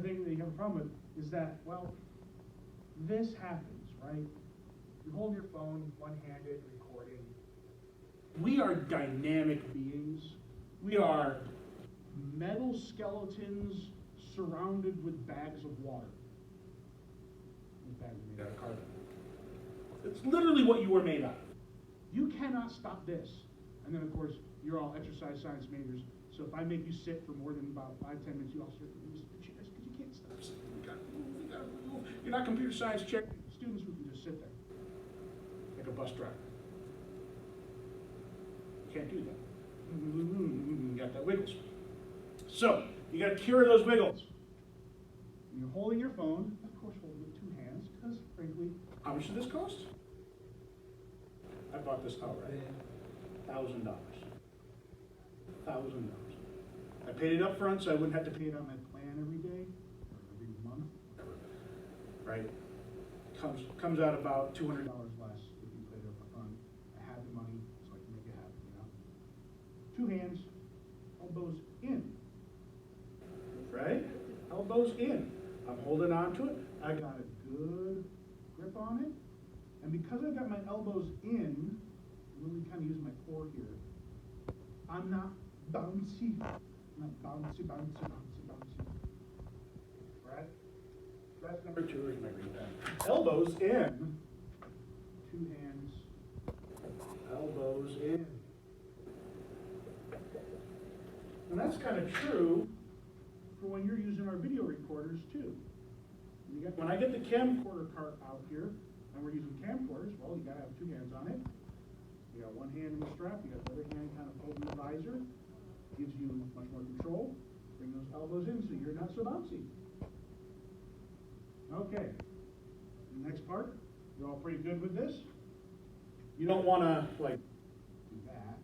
thing that you have a problem with is that, well, this happens, right? You hold your phone, one-handed, recording. We are dynamic beings. We are metal skeletons surrounded with bags of water. These bags are made out of carbon. It's literally what you were made out of. You cannot stop this. And then, of course, you're all exercise science majors, so if I make you sit for more than about 5-10 minutes, you all sit in the chairs because you can't stop sitting. You gotta move, you gotta move. You're not computer science chair students who can just sit there like a bus driver. You can't do that. You got that wiggles. So, you gotta cure those wiggles. When you're holding your phone, of course hold it with two hands, because frankly, how much did this cost? I bought this outright. $1,000. $1,000. I paid it up front so I wouldn't have to pay it on my plan every day or every month. Right? Comes out about $200 less if you pay it up front. I have the money, so I can make it happen, you know? Two hands, elbows in. Right? Elbows in. I'm holding on to it. I got a good grip on it. And because I got my elbows in, really kind of use my core here, I'm not bouncy. I'm not bouncy. Right? That's number 2 is my green pen. Elbows in. Two hands. Elbows in. And that's kind of true for when you're using our video recorders too. When I get the camcorder part out here, and we're using camcorders, well, you gotta have two hands on it. You got one hand in the strap, you got the other hand kind of holding the visor. Gives you much more control. Bring those elbows in so you're not so bouncy. Okay. The next part, you're all pretty good with this. You don't want to like do that,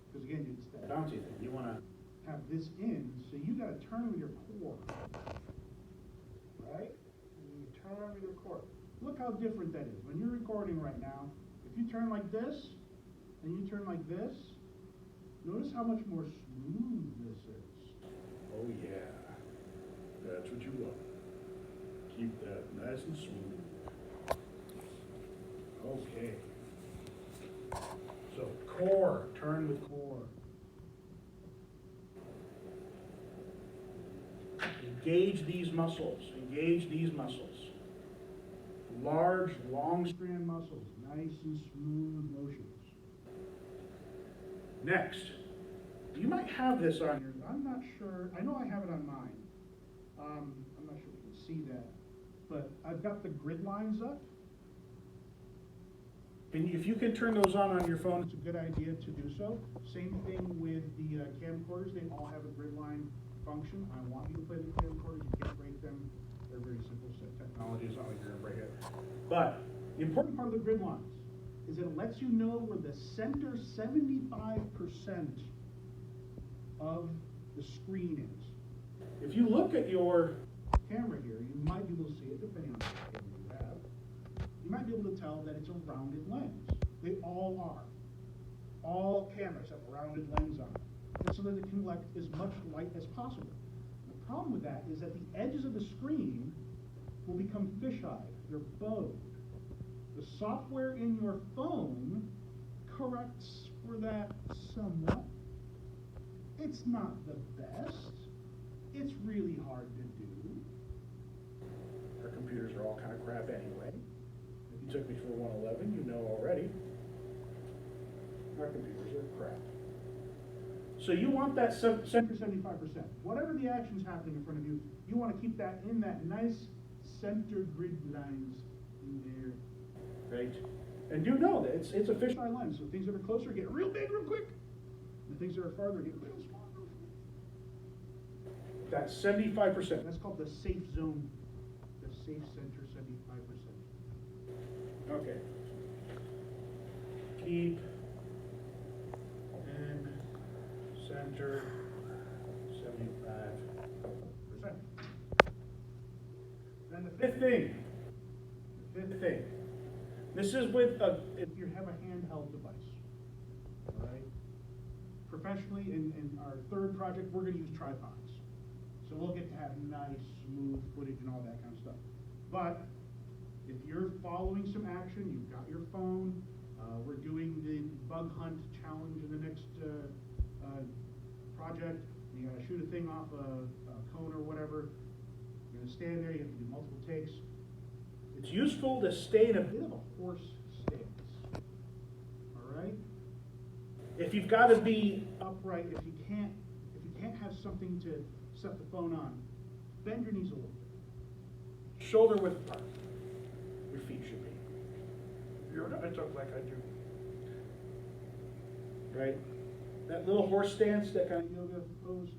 because again, it's that bouncy thing. You want to have this in, so you got to turn with your core, right? And you turn with your core. Look how different that is. When you're recording right now, if you turn like this and you turn like this, notice how much more smooth this is. Oh yeah, that's what you want. Keep that nice and smooth. Okay. So core, turn with core. Engage these muscles, engage these muscles. Large, long strand muscles, nice and smooth motions. Next, you might have this on your, I'm not sure, I know I have it on mine. I'm not sure if you can see that, but I've got the grid lines up. And if you can turn those on your phone, it's a good idea to do so. Same thing with the camcorders, they all have a grid line function. I want you to play the camcorders, you can't break them. They're very simple set technology, it's not like you're gonna break it. But the important part of the grid lines is that it lets you know where the center 75% of the screen is. If you look at your camera here, you might be able to see it, depending on what camera you have. You might be able to tell that it's a rounded lens. They all are. All cameras have a rounded lens on it. And so that it can collect as much light as possible. The problem with that is that the edges of the screen will become fisheye. They're bowed. The software in your phone corrects for that somewhat. It's not the best. It's really hard to do. Our computers are all kind of crap anyway. If you took me for 111, you know already. Our computers are crap. So you want that center 75%. Whatever the action's happening in front of you, you want to keep that in that nice center grid lines in there. Right? And you know that it's a fisheye lens, so things that are closer get real big real quick, and things that are farther get real small. That's 75%. That's called the safe zone. The safe center 75%. Okay. Keep in center 75%. Then the fifth thing. This is with if you have a handheld device. All right. Professionally, in our third project, we're going to use tripods. So we'll get to have nice, smooth footage and all that kind of stuff. But if you're following some action, you've got your phone, we're doing the bug hunt challenge in the next project, you gotta shoot a thing off a cone or whatever, you're gonna stand there, you have to do multiple takes. It's useful to stay in a bit of a horse stance, all right? If you've got to be upright, if you can't have something to set the phone on, bend your knees a little bit. Shoulder width apart. Your feet should be. You know, I talk like I do. Right? That little horse stance, that kind of yoga pose,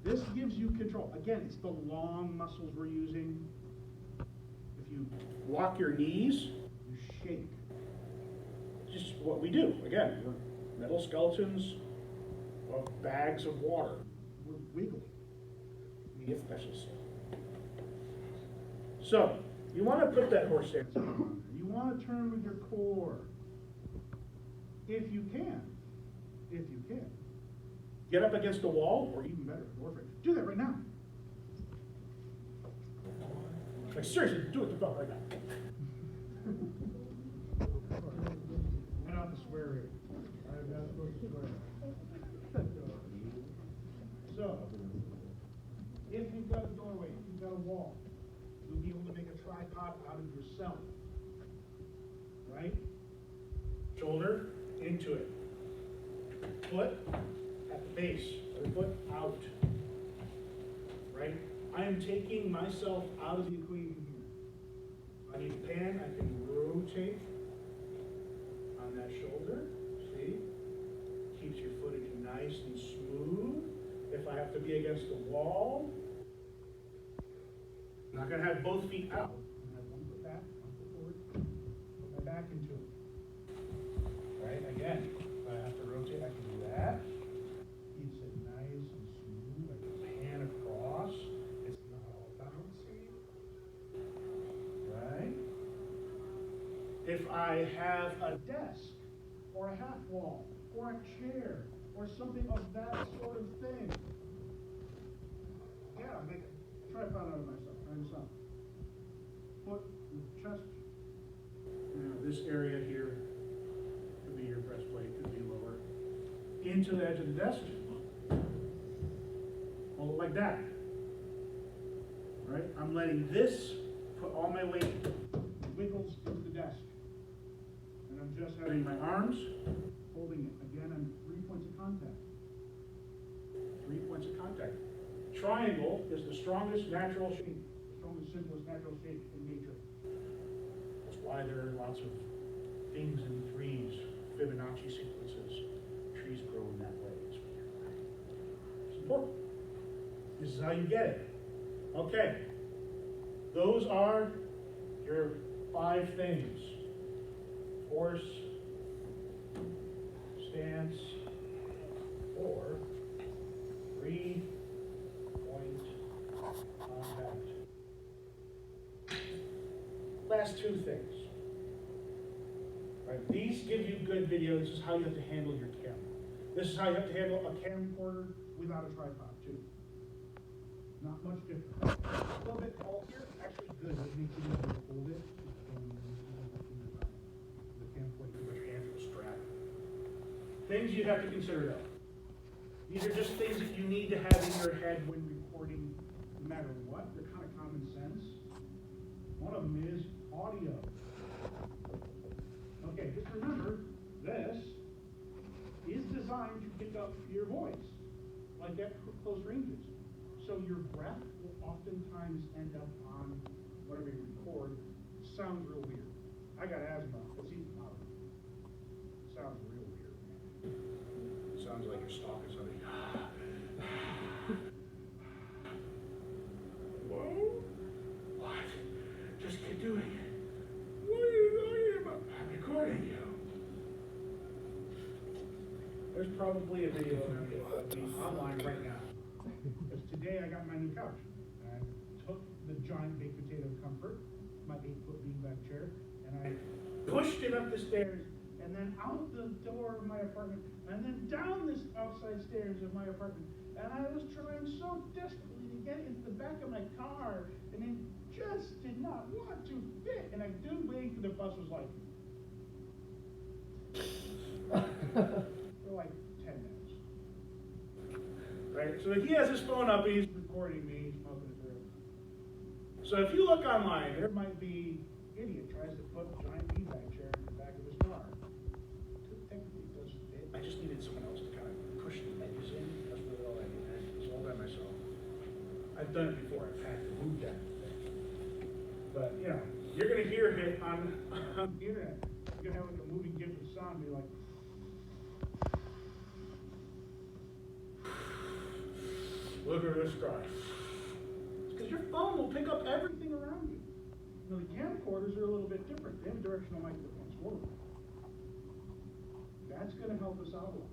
this gives you control. Again, it's the long muscles we're using. If you lock your knees, you shake. It's just what we do. Again, we're metal skeletons of bags of water. We're wiggling. We get special stuff. So, you want to put that horse stance on. You want to turn with your core. If you can. If you can. Get up against the wall, or even better, warfare. Do that right now. Like seriously, do it to belt right now. And not the swear rate. I'm not supposed to swear. So, if you've got a doorway, if you've got a wall, you'll be able to make a tripod out of yourself. Right? Shoulder into it. Foot at the base, other foot out. Right? I am taking myself out of the equation here. If I need to pan, I can rotate on that shoulder. See? Keeps your footage nice and smooth. If I have to be against the wall, I'm not going to have both feet out. I'm going to have one foot back, one foot forward, put my back into it. Right? Again, if I have to rotate, I can do that. Keeps it nice and smooth. I can pan across. It's not all bouncy. Right? If I have a desk, or a half wall, or a chair, or something of that sort of thing. Yeah, make a tripod out of myself. Try this out. Foot, chest. Now this area here could be your breastplate, could be lower. Into the edge of the desk. Hold it like that. Right? I'm letting this put all my weight, wiggles into the desk. And I'm just having my arms, holding it. Again, I'm 3 points of contact. 3 points of contact. Triangle is the strongest natural shape, the strongest, simplest natural shape in nature. That's why there are lots of things in threes, Fibonacci sequences. Trees grow in that way. It's important. This is how you get it. Okay. Those are your 5 things. Horse, stance, or 3-point contact. Last 2 things. Right, these give you good video. This is how you have to handle your camera. This is how you have to handle a camcorder without a tripod, too. Not much different. A little bit bulkier, actually good. It makes it easier to hold it. The camcorder with your hands will strap. Things you have to consider though. These are just things that you need to have in your head when recording, no matter what. They're kind of common sense. One of them is audio. Okay, just remember, this is designed to pick up your voice, like at close ranges. So your breath will oftentimes end up on whatever you record. Sounds real weird. I got asthma. It's even louder. Sounds real weird, man. Sounds like you're stalking something. Whoa? What? Just keep doing it. What are you talking about? I'm recording you. There's probably a video online right now. Because today I got my new couch. And I took the giant baked potato Comfort, my 8-foot beanbag chair, and I pushed it up the stairs and then out the door of my apartment, and then down this outside stairs of my apartment. And I was trying so desperately to get it into the back of my car, and it just did not want to fit. And I do waiting for the bus was like, for like 10 minutes. Right, so he has his phone up, he's recording me, he's smoking a cigarette. So if you look online, there might be idiot tries to put a giant feedback chair in the back of his car. Technically it does fit. I just needed someone else to kind of push the edges in. That's really all I needed. It's all by myself. I've done it before. I've had to move that thing. But you know, you're gonna hear it on the internet. You're gonna have like a moving GIF of sound, be like. Look at this guy. Because your phone will pick up everything around you. You know, the camcorders are a little bit different. They have directional microphones forward. That's going to help us out a lot.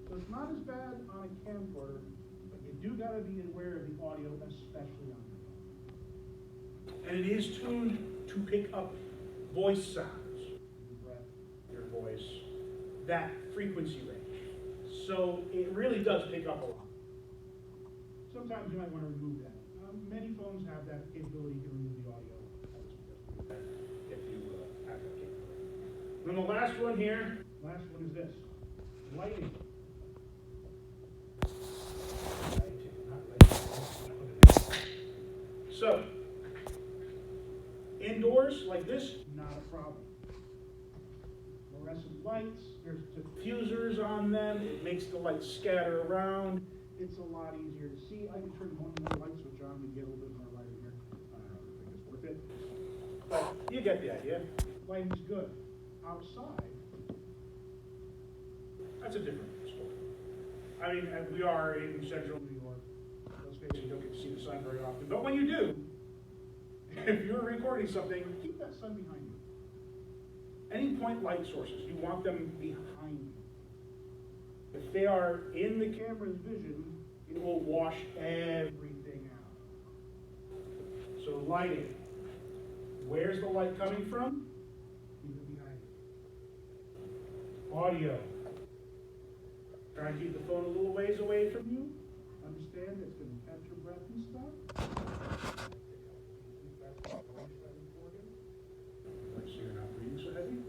So it's not as bad on a camcorder, but you do got to be aware of the audio, especially on your phone. And it is tuned to pick up voice sounds. Your breath, your voice, that frequency range. So it really does pick up a lot. Sometimes you might want to remove that. Many phones have that capability, you can remove the audio. If you have that capability. And then the last one here, last one is this, lighting. So, indoors like this, not a problem. Fluorescent lights, there's diffusers on them, it makes the lights scatter around. It's a lot easier to see. I can turn one more light switch on and get a little bit more light in here. I don't know if it's worth it. But you get the idea. Lighting's good. Outside, that's a different story. I mean, we are in central New York. Let's face it, you don't get to see the sun very often. But when you do, if you're recording something, keep that sun behind you. Any point light sources, you want them behind you. If they are in the camera's vision, it will wash everything out. So lighting. Where's the light coming from? Keep it behind you. Audio. Try and keep the phone a little ways away from you. Understand it's going to catch your breath and stuff. Like so you're not breathing so heavy.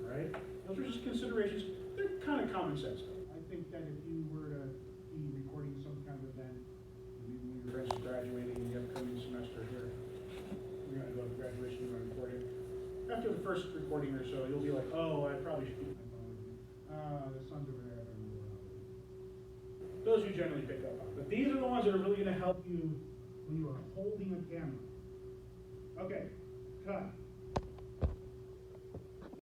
Right? Those are just considerations. They're kind of common sense, though. I think that if you were to be recording some kind of event, maybe when your friends are graduating in the upcoming semester here, you're going to go to graduation and recording. After the first recording or so, you'll be like, oh, I probably should keep my phone with me. The sun's over there, I don't know where I'll be. Those you generally pick up on. But these are the ones that are really going to help you when you are holding a camera. Okay, cut.